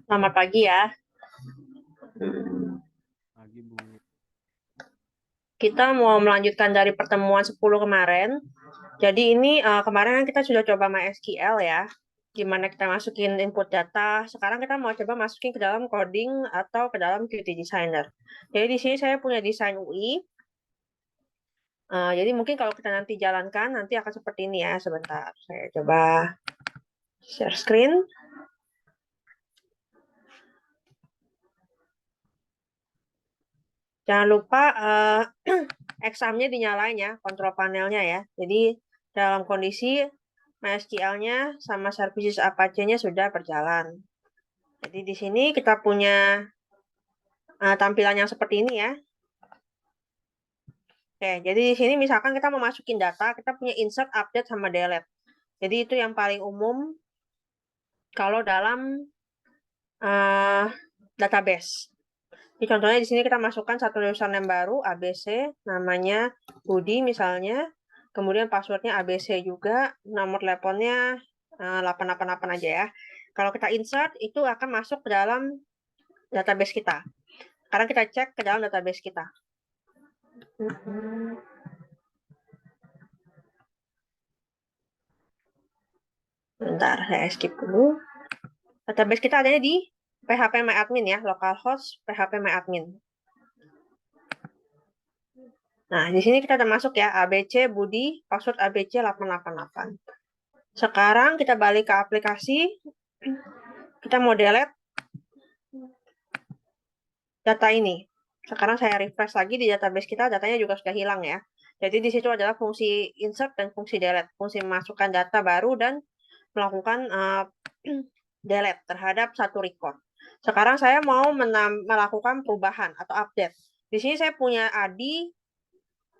Selamat pagi ya. Pagi, Bu. Kita mau melanjutkan dari pertemuan 10 kemarin. Jadi ini kemarin kan kita sudah coba MySQL ya. Gimana kita masukin input data. Sekarang kita mau coba masukin ke dalam coding atau ke dalam Qt Designer. Jadi di sini saya punya desain UI. Jadi mungkin kalau kita nanti jalankan, nanti akan seperti ini ya. Sebentar, saya coba share screen. Jangan lupa examnya dinyalain ya, kontrol panelnya ya. Jadi dalam kondisi MySQL-nya sama services Apache-nya sudah berjalan. Jadi di sini kita punya tampilan yang seperti ini ya. Oke, jadi di sini misalkan kita mau masukin data, kita punya insert, update, sama delete. Jadi itu yang paling umum kalau dalam uh, database. Jadi contohnya di sini kita masukkan satu username baru, ABC, namanya Budi misalnya. Kemudian passwordnya ABC juga, nomor teleponnya 888 aja ya. Kalau kita insert, itu akan masuk ke dalam database kita. Sekarang kita cek ke dalam database kita. Bentar, saya skip dulu. Database kita adanya di phpMyAdmin ya, localhost phpMyAdmin. Nah, di sini kita udah masuk ya, ABC Budi, password ABC 888. Sekarang kita balik ke aplikasi, kita mau delete data ini. Sekarang saya refresh lagi di database kita, datanya juga sudah hilang ya. Jadi di situ adalah fungsi insert dan fungsi delete, fungsi memasukkan data baru dan melakukan delete terhadap satu record. Sekarang saya mau melakukan perubahan atau update. Di sini saya punya Adi,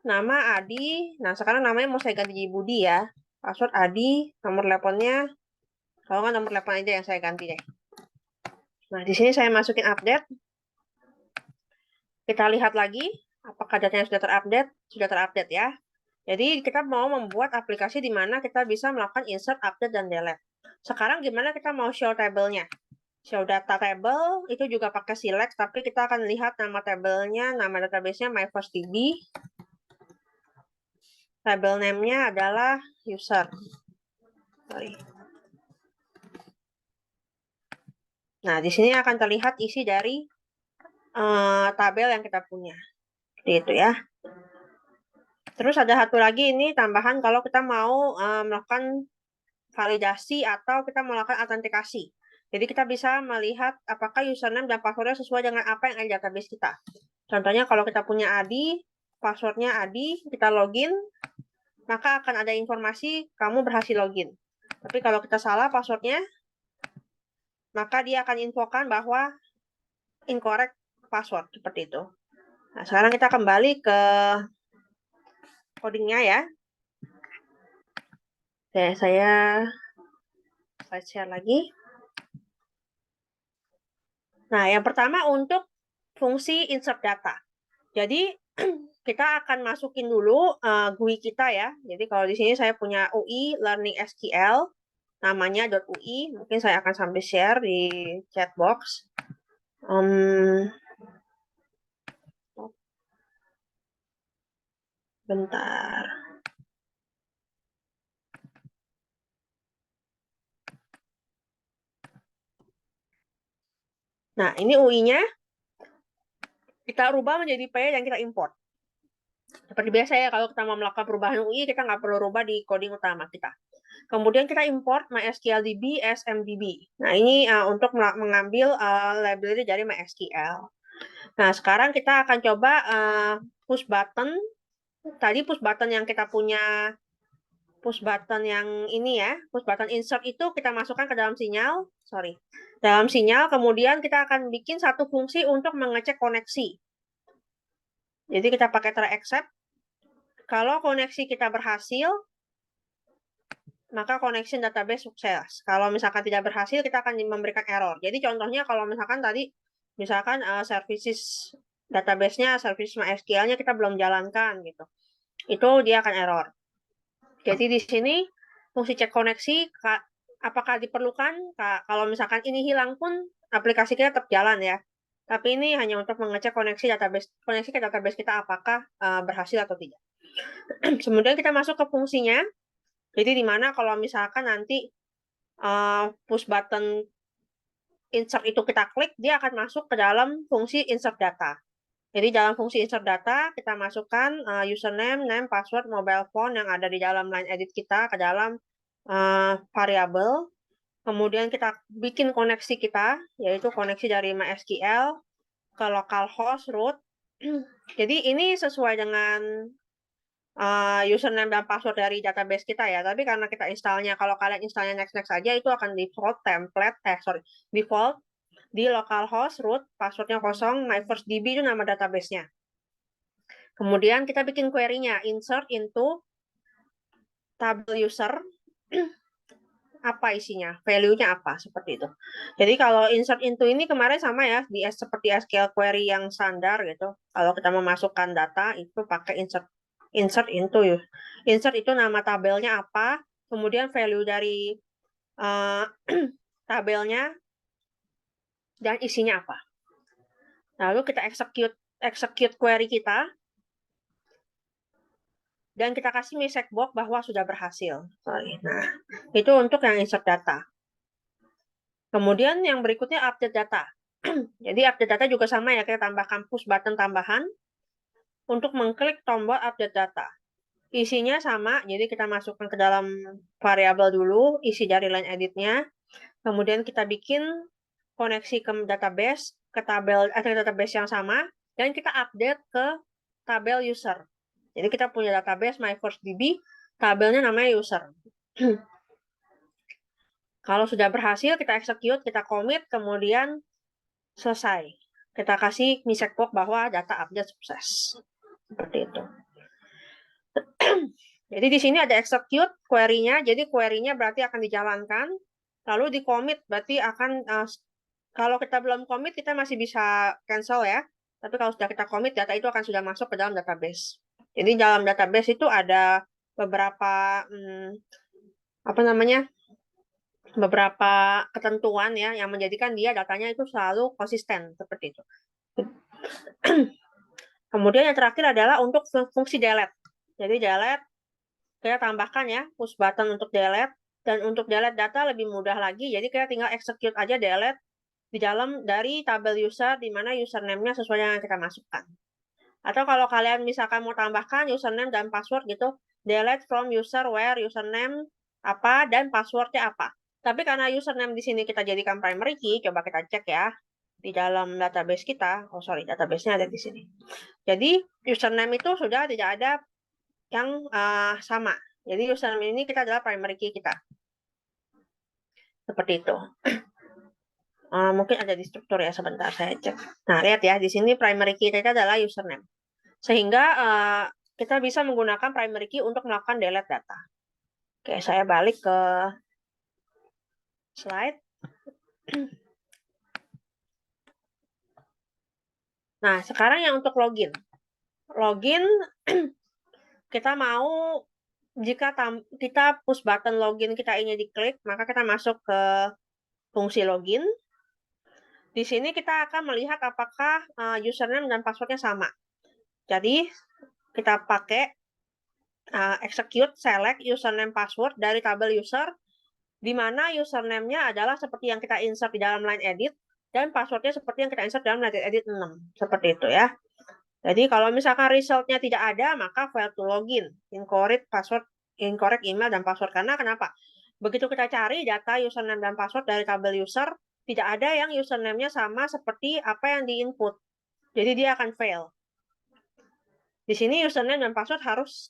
nama Adi. Nah, sekarang namanya mau saya ganti jadi Budi ya. Password Adi, nomor teleponnya. Kalau nggak nomor telepon aja yang saya ganti deh. Nah, di sini saya masukin update. Kita lihat lagi apakah datanya sudah terupdate. Sudah terupdate ya. Jadi kita mau membuat aplikasi di mana kita bisa melakukan insert, update, dan delete. Sekarang gimana kita mau show table-nya? Show data table itu juga pakai select, tapi kita akan lihat nama tabelnya, nama database-nya MyFirstDB. Table name-nya adalah user. Sorry. Nah, di sini akan terlihat isi dari tabel yang kita punya. Seperti itu ya. Terus ada satu lagi ini tambahan kalau kita mau melakukan validasi atau kita melakukan autentikasi. Jadi kita bisa melihat apakah username dan passwordnya sesuai dengan apa yang ada di database kita. Contohnya kalau kita punya Adi, passwordnya Adi, kita login, maka akan ada informasi kamu berhasil login. Tapi kalau kita salah passwordnya, maka dia akan infokan bahwa incorrect password, seperti itu. Nah, sekarang kita kembali ke codingnya ya. Oke, saya share lagi. Nah, yang pertama untuk fungsi insert data. Jadi kita akan masukin dulu GUI kita ya. Jadi kalau di sini saya punya UI Learning SQL, namanya .ui. Mungkin saya akan sambil share di chat box. Bentar. Nah, ini UI-nya kita rubah menjadi file yang kita import. Seperti biasa ya, kalau kita mau melakukan perubahan UI, kita nggak perlu rubah di coding utama kita. Kemudian kita import MySQLDB, SMDB. Nah, ini untuk mengambil library dari MySQL. Nah, sekarang kita akan coba push button. Tadi push button yang kita punya, push button yang ini ya, push button insert itu kita masukkan ke dalam sinyal. Sorry. Dalam sinyal, kemudian kita akan bikin satu fungsi untuk mengecek koneksi. Jadi kita pakai try except. Kalau koneksi kita berhasil, maka connection database sukses. Kalau misalkan tidak berhasil, kita akan memberikan error. Jadi contohnya kalau misalkan tadi, misalkan services database-nya, service MySQL-nya kita belum jalankan gitu. Itu dia akan error. Jadi di sini fungsi cek koneksi apakah diperlukan? Kalau misalkan ini hilang pun aplikasi kita tetap jalan ya. Tapi ini hanya untuk mengecek koneksi ke database kita apakah berhasil atau tidak. Kemudian kita masuk ke fungsinya. Jadi di mana kalau misalkan nanti push button insert itu kita klik, dia akan masuk ke dalam fungsi insert data. Jadi dalam fungsi insert data, kita masukkan username, name, password, mobile phone yang ada di dalam line edit kita ke dalam variabel. Kemudian kita bikin koneksi kita, yaitu koneksi dari MySQL ke localhost root. Jadi ini sesuai dengan username dan password dari database kita ya. Tapi karena kita installnya, kalau kalian installnya next aja, itu akan default template, default di localhost root, passwordnya kosong, my first DB itu nama databasenya. Kemudian kita bikin query-nya, insert into tabel user, apa isinya, value-nya apa, seperti itu. Jadi kalau insert into ini kemarin sama ya, seperti SQL query yang standar gitu. Kalau kita memasukkan data, itu pakai insert into. Insert itu nama tabelnya apa, kemudian value dari tabelnya, dan isinya apa. Lalu kita execute query kita, dan kita kasih checkbox bahwa sudah berhasil. Nah, itu untuk yang insert data. Kemudian yang berikutnya update data. Jadi update data juga sama ya, kita tambahkan push button tambahan untuk mengklik tombol update data. Isinya sama, jadi kita masukkan ke dalam variabel dulu, isi dari line editnya. Kemudian kita bikin koneksi ke database, ke database yang sama, dan kita update ke tabel user. Jadi kita punya database my first DB, tabelnya namanya user. Kalau sudah berhasil, kita execute, kita commit, kemudian selesai. Kita kasih checkbox bahwa data update sukses. Seperti itu. Jadi di sini ada execute query-nya. Jadi query-nya berarti akan dijalankan. Lalu di commit berarti akan, kalau kita belum commit, kita masih bisa cancel ya. Tapi kalau sudah kita commit, data itu akan sudah masuk ke dalam database. Jadi dalam database itu ada beberapa beberapa ketentuan ya yang menjadikan dia datanya itu selalu konsisten seperti itu. Kemudian yang terakhir adalah untuk fungsi delete. Jadi delete kita tambahkan ya push button untuk delete, dan untuk delete data lebih mudah lagi. Jadi kita tinggal execute aja delete di dalam dari tabel user di mana username-nya sesuai dengan yang kita masukkan. Atau kalau kalian misalkan mau tambahkan username dan password gitu, delete from user where username apa dan passwordnya apa. Tapi karena username di sini kita jadikan primary key, coba kita cek ya di dalam database kita. Oh sorry, database-nya ada di sini. Jadi username itu sudah tidak ada yang sama. Jadi username ini kita adalah primary key kita. Seperti itu. Mungkin ada di struktur ya, sebentar saya cek. Nah, lihat ya, di sini primary key kita adalah username. Sehingga kita bisa menggunakan primary key untuk melakukan delete data. Oke, saya balik ke slide. Nah, sekarang yang untuk login. Login, kita mau, jika kita push button login kita ini diklik, maka kita masuk ke fungsi login. Di sini kita akan melihat apakah username dan passwordnya sama. Jadi, kita pakai execute select username password dari tabel user, di mana username-nya adalah seperti yang kita insert di dalam line edit, dan passwordnya seperti yang kita insert dalam line edit 6. Seperti itu ya. Jadi kalau misalkan result-nya tidak ada, maka fail to login, incorrect email dan password. Karena kenapa? Begitu kita cari data username dan password dari tabel user, tidak ada yang username-nya sama seperti apa yang di-input. Jadi dia akan fail. Di sini username dan password harus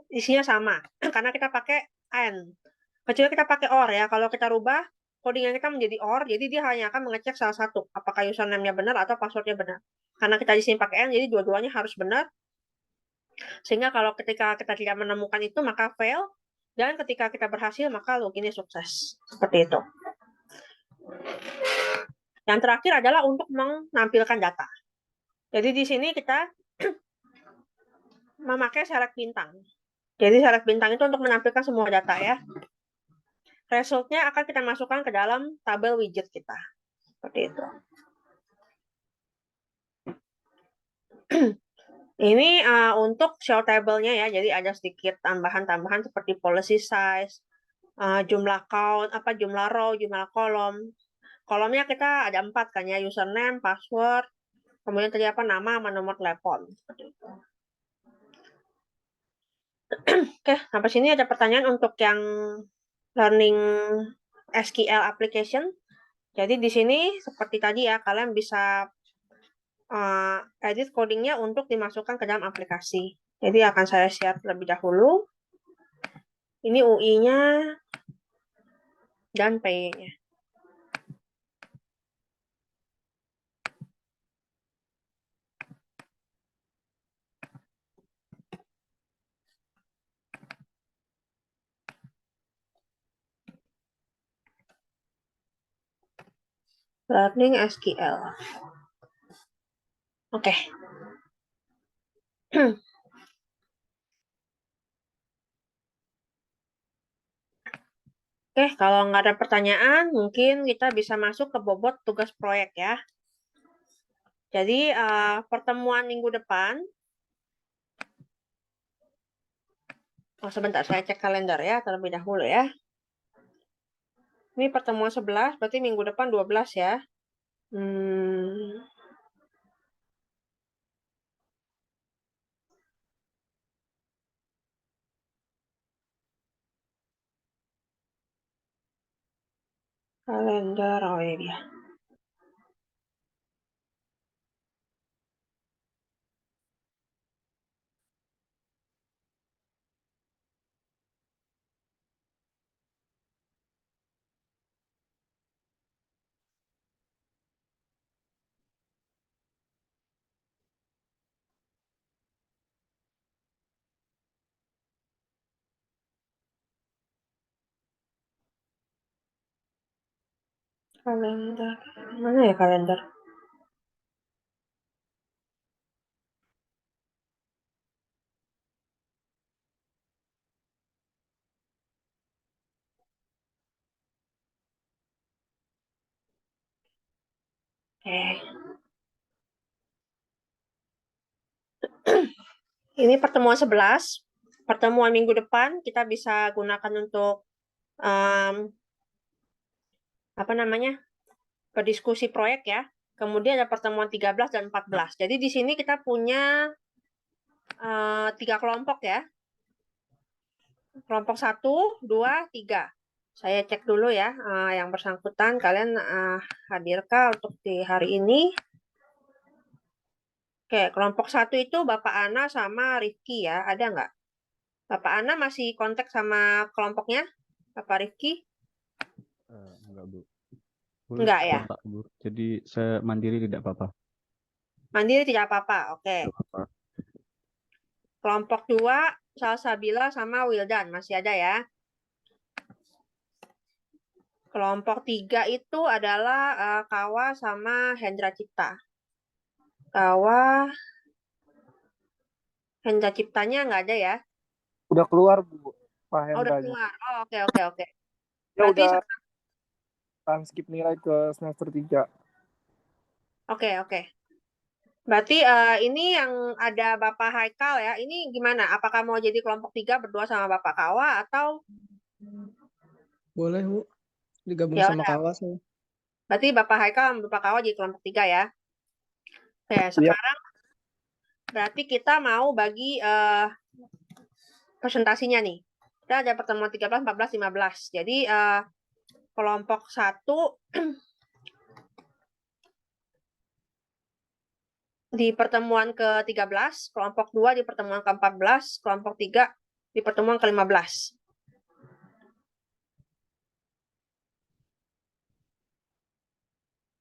isinya sama, karena kita pakai AND. Kecuali kita pakai OR ya, kalau kita rubah codingan kita menjadi OR, jadi dia hanya akan mengecek salah satu, apakah username-nya benar atau password-nya benar. Karena kita di sini pakai AND, jadi dua-duanya harus benar. Sehingga kalau ketika kita tidak menemukan itu, maka fail. Dan ketika kita berhasil, maka loginnya sukses. Seperti itu. Yang terakhir adalah untuk menampilkan data. Jadi di sini kita memakai select bintang. Jadi select bintang itu untuk menampilkan semua data ya. Resultnya akan kita masukkan ke dalam tabel widget kita. Seperti itu. Ini untuk show table-nya ya, jadi ada sedikit tambahan-tambahan seperti policy size, jumlah count, jumlah row, jumlah kolom. Kolomnya kita ada 4 kan ya, username, password, kemudian tadi nama sama nomor telepon. Seperti itu. Oke, sampai sini ada pertanyaan untuk yang learning SQL application. Jadi di sini seperti tadi ya, kalian bisa edit codingnya untuk dimasukkan ke dalam aplikasi. Jadi akan saya share terlebih dahulu. Ini UI-nya dan PY-nya. Learning SQL. Oke. Oke, kalau nggak ada pertanyaan, mungkin kita bisa masuk ke bobot tugas proyek ya. Jadi, pertemuan minggu depan, sebentar, saya cek kalender ya, terlebih dahulu ya. Ini pertemuan 11, berarti minggu depan 12 ya. Kalender, oh iya. Kalender, mana ya kalender? Ini pertemuan 11. Pertemuan minggu depan kita bisa gunakan untuk berdiskusi proyek ya. Kemudian ada pertemuan 13 dan 14. Jadi di sini kita punya 3 kelompok ya. Kelompok 1, 2, 3. Saya cek dulu ya yang bersangkutan. Kalian hadirkah untuk di hari ini? Oke, kelompok 1 itu Bapak Ana sama Rifki ya. Ada nggak? Bapak Ana masih kontak sama kelompoknya? Bapak Rifki? Enggak, Bu. Enggak ya? Kontak, Bu. Jadi saya mandiri tidak apa-apa. Mandiri tidak apa-apa, oke. Tidak apa-apa. Kelompok 2, Salsabila sama Wildan, masih ada ya. Kelompok 3 itu adalah Kawa sama Hendra Cipta. Kawa, Hendra Ciptanya nggak ada ya? Udah keluar, Bu, Pak Oh, udah Hendranya. keluar. Oh, oke. Ya Berarti udah skip nilai ke semester 3. Oke. Berarti ini yang ada Bapak Haikal ya. Ini gimana? Apakah mau jadi kelompok 3 berdua sama Bapak Kawa atau? Boleh, Bu. Digabung Ya sama udah. Kawa saya. Berarti Bapak Haikal sama Bapak Kawa jadi kelompok 3 ya. Oke, sekarang berarti kita mau bagi presentasinya nih. Kita ada pertemuan 13, 14, 15. Jadi kelompok 1 di pertemuan ke-13, kelompok 2 di pertemuan ke-14, kelompok 3 di pertemuan ke-15.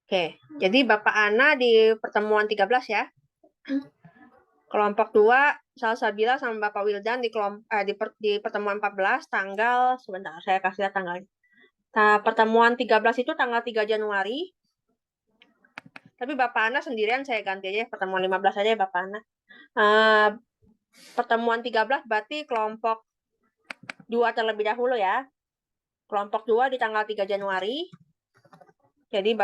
Oke, jadi Bapak Ana di pertemuan 13 ya. Kelompok 2, Salsabila sama Bapak Wildan di pertemuan 14 tanggal, sebentar saya kasih lihat tanggalnya. Nah, pertemuan 13 itu tanggal 3 Januari. Tapi Bapak Ana sendirian saya ganti aja pertemuan 15 aja ya Bapak Ana. Pertemuan 13 berarti kelompok 2 terlebih dahulu ya. Kelompok 2 di tanggal 3 Januari. Jadi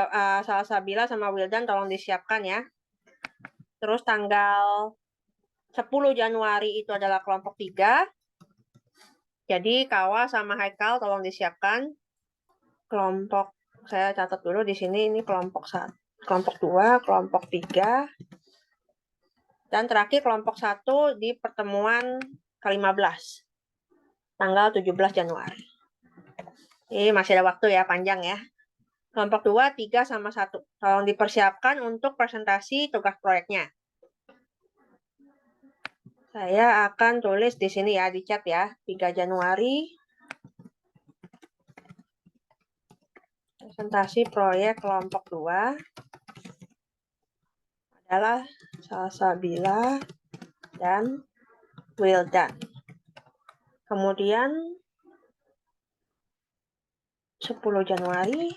Salsabila sama Wildan tolong disiapkan ya. Terus tanggal 10 Januari itu adalah kelompok 3. Jadi Kawa sama Haikal tolong disiapkan. Kelompok, saya catat dulu di sini, ini kelompok 1, kelompok 2, kelompok 3. Dan terakhir kelompok 1 di pertemuan ke-15. Tanggal 17 Januari. Ini masih ada waktu ya, panjang ya. Kelompok 2, 3, sama 1. Tolong dipersiapkan untuk presentasi tugas proyeknya. Saya akan tulis di sini ya, di chat ya. 3 Januari. Presentasi proyek kelompok 2 adalah Salsabila dan Wildan. Kemudian 10 Januari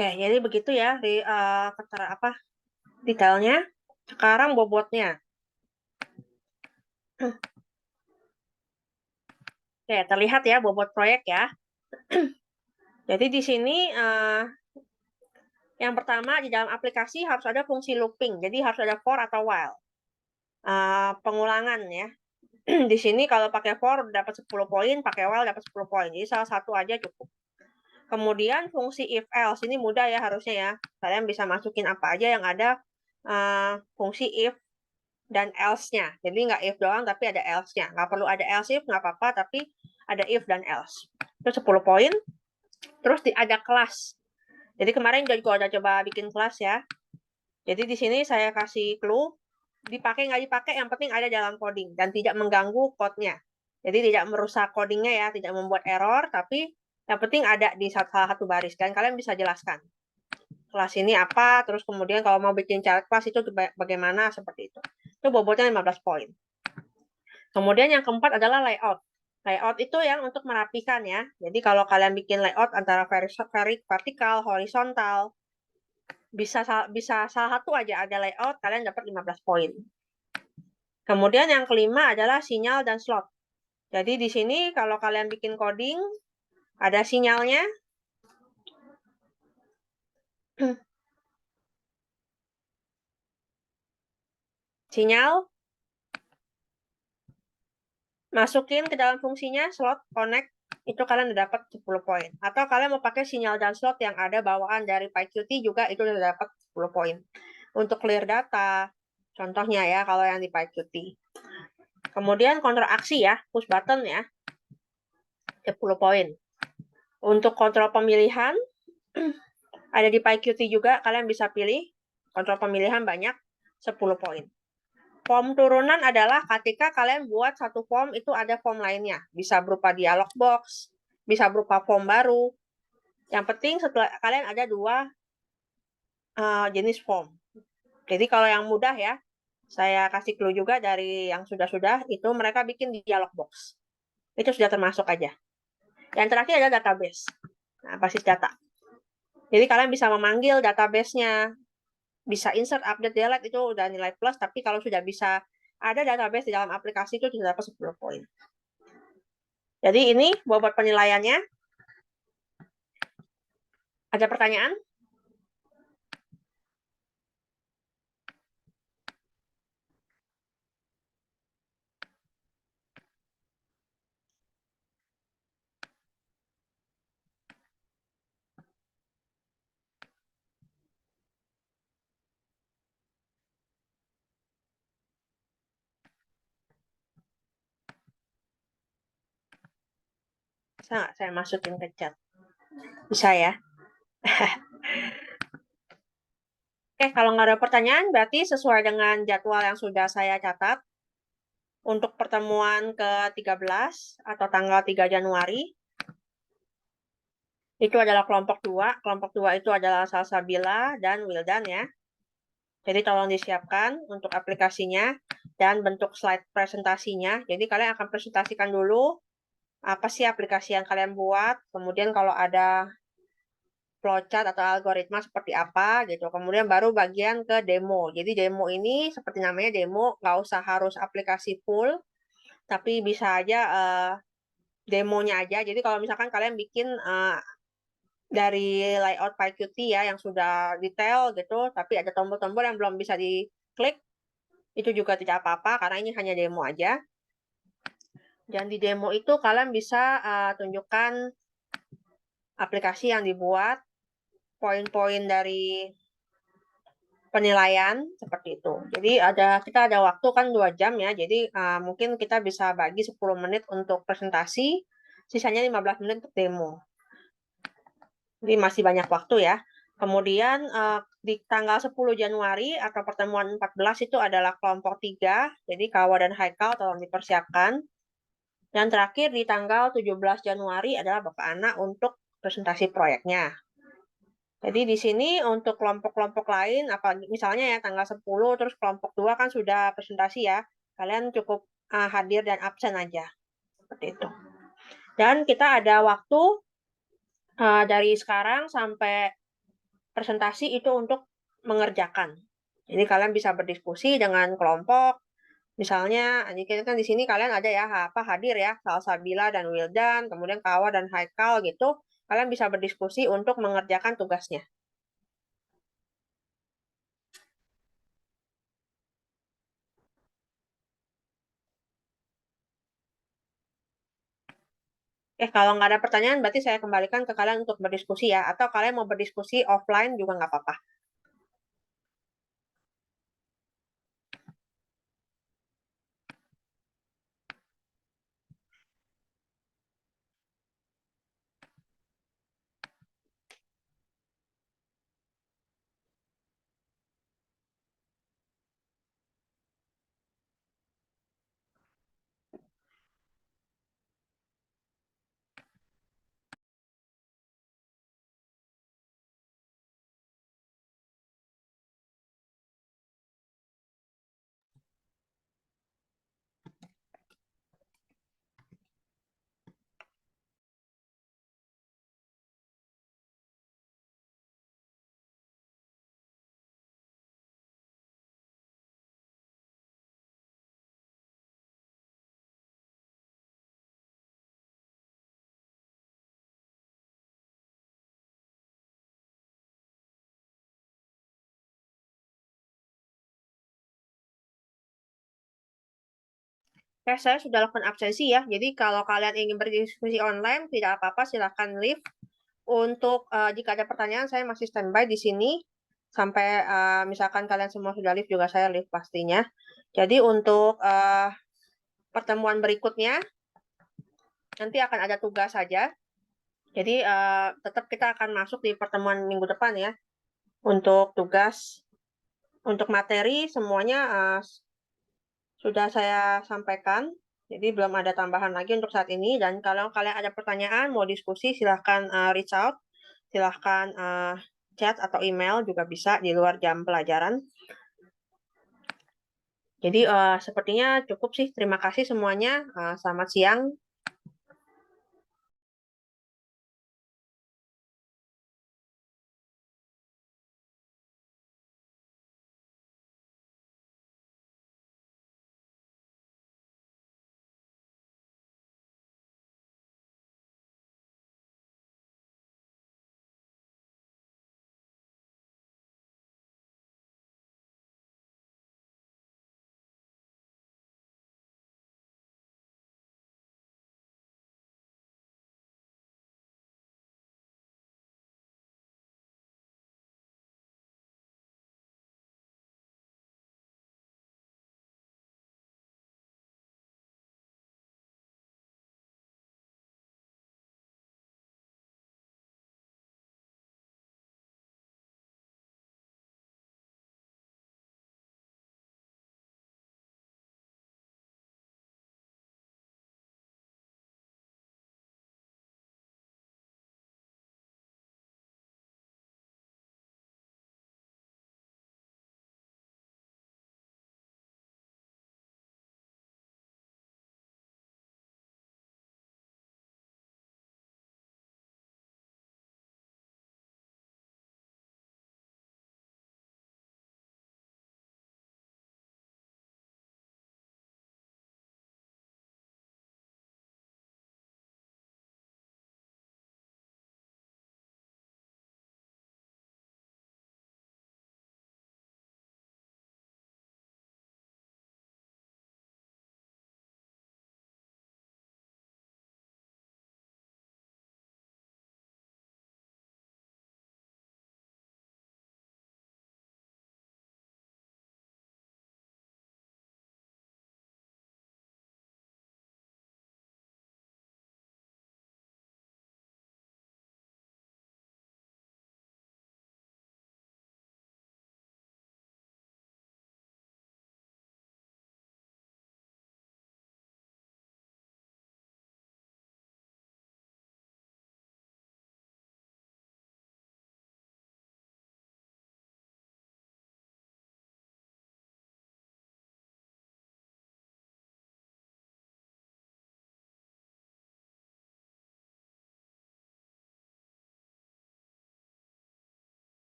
Oke, jadi begitu ya detailnya. Sekarang bobotnya. Oke, terlihat ya bobot proyek ya. Jadi di sini yang pertama di dalam aplikasi harus ada fungsi looping. Jadi harus ada for atau while. Pengulangan ya. Di sini kalau pakai for dapat 10 poin, pakai while dapat 10 poin. Jadi salah satu aja cukup. Kemudian fungsi if else ini mudah ya harusnya ya. Kalian bisa masukin apa aja yang ada fungsi if dan else-nya. Jadi nggak if doang tapi ada else-nya. Nggak perlu ada else if, nggak apa-apa, tapi ada if dan else. Itu 10 poin. Terus ada kelas. Jadi kemarin juga udah coba bikin kelas ya. Jadi di sini saya kasih clue. Dipakai nggak dipakai, yang penting ada dalam coding. Dan tidak mengganggu code-nya. Jadi tidak merusak codingnya ya, tidak membuat error, tapi yang penting ada di salah satu baris. Dan kalian bisa jelaskan. Kelas ini apa, terus kemudian kalau mau bikin child class itu bagaimana, seperti itu. Itu bobotnya 15 poin. Kemudian yang keempat adalah layout. Layout itu yang untuk merapikan ya. Jadi kalau kalian bikin layout antara vertikal, horizontal, bisa salah satu aja ada layout, kalian dapat 15 poin. Kemudian yang kelima adalah sinyal dan slot. Jadi di sini kalau kalian bikin coding, ada sinyalnya. Sinyal. Masukin ke dalam fungsinya, slot, connect, itu kalian udah dapat 10 poin. Atau kalian mau pakai sinyal dan slot yang ada bawaan dari PyQt juga, itu udah dapat 10 poin. Untuk clear data, contohnya ya, kalau yang di PyQt. Kemudian kontrol aksi ya, push button ya, 10 poin. Untuk kontrol pemilihan, ada di PyQt juga, kalian bisa pilih. Kontrol pemilihan banyak, 10 poin. Form turunan adalah ketika kalian buat satu form itu ada form lainnya. Bisa berupa dialog box, bisa berupa form baru. Yang penting setelah kalian ada 2 jenis form. Jadi kalau yang mudah ya, saya kasih clue juga dari yang sudah-sudah, itu mereka bikin dialog box. Itu sudah termasuk aja. Yang terakhir adalah database. Nah, basis data. Jadi kalian bisa memanggil database-nya. Bisa insert, update, delete, itu udah nilai plus, tapi kalau sudah bisa ada database di dalam aplikasi itu sudah dapat 10 poin. Jadi ini bobot penilaiannya. Ada pertanyaan? Bisa nggak saya masukin ke chat? Bisa ya? Oke, kalau nggak ada pertanyaan, berarti sesuai dengan jadwal yang sudah saya catat, untuk pertemuan ke-13 atau tanggal 3 Januari, Itu adalah kelompok 2. Kelompok 2 itu adalah Salsabila dan Wildan ya. Jadi tolong disiapkan untuk aplikasinya dan bentuk slide presentasinya. Jadi kalian akan presentasikan dulu apa sih aplikasi yang kalian buat. Kemudian kalau ada flowchart atau algoritma seperti apa gitu. Kemudian baru bagian ke demo. Jadi demo ini seperti namanya demo, nggak usah harus aplikasi full, tapi bisa aja demonya aja. Jadi kalau misalkan kalian bikin dari layout PyQt ya yang sudah detail gitu, tapi ada tombol-tombol yang belum bisa diklik, itu juga tidak apa-apa karena ini hanya demo aja. Dan di demo itu kalian bisa tunjukkan aplikasi yang dibuat, poin-poin dari penilaian seperti itu. Jadi kita ada waktu kan 2 jam ya. Jadi mungkin kita bisa bagi 10 menit untuk presentasi, sisanya 15 menit untuk demo. Jadi masih banyak waktu ya. Kemudian di tanggal 10 Januari atau pertemuan 14 itu adalah kelompok 3. Jadi Kawa dan Haikal tolong dipersiapkan. Dan terakhir di tanggal 17 Januari adalah Bapak Ana untuk presentasi proyeknya. Jadi di sini untuk kelompok-kelompok lain, apa misalnya ya tanggal 10 terus kelompok 2 kan sudah presentasi ya. Kalian cukup hadir dan absen aja. Seperti itu. Dan kita ada waktu dari sekarang sampai presentasi itu untuk mengerjakan. Jadi kalian bisa berdiskusi dengan kelompok. Misalnya, kan di sini kalian ada ya hadir ya, Salsabila dan Wildan, kemudian Kawa dan Haikal gitu. Kalian bisa berdiskusi untuk mengerjakan tugasnya. Kalau nggak ada pertanyaan, berarti saya kembalikan ke kalian untuk berdiskusi ya. Atau kalian mau berdiskusi offline juga nggak apa-apa. Saya sudah lakukan absensi ya. Jadi kalau kalian ingin berdiskusi online, tidak apa-apa, silakan leave. Untuk jika ada pertanyaan, saya masih standby di sini. Sampai misalkan kalian semua sudah leave, juga saya leave pastinya. Jadi untuk pertemuan berikutnya, nanti akan ada tugas saja. Jadi tetap kita akan masuk di pertemuan minggu depan ya. Untuk tugas, untuk materi semuanya sudah saya sampaikan. Jadi belum ada tambahan lagi untuk saat ini. Dan kalau kalian ada pertanyaan, mau diskusi, silahkan reach out. Silahkan chat atau email juga bisa di luar jam pelajaran. Jadi sepertinya cukup sih. Terima kasih semuanya. Selamat siang.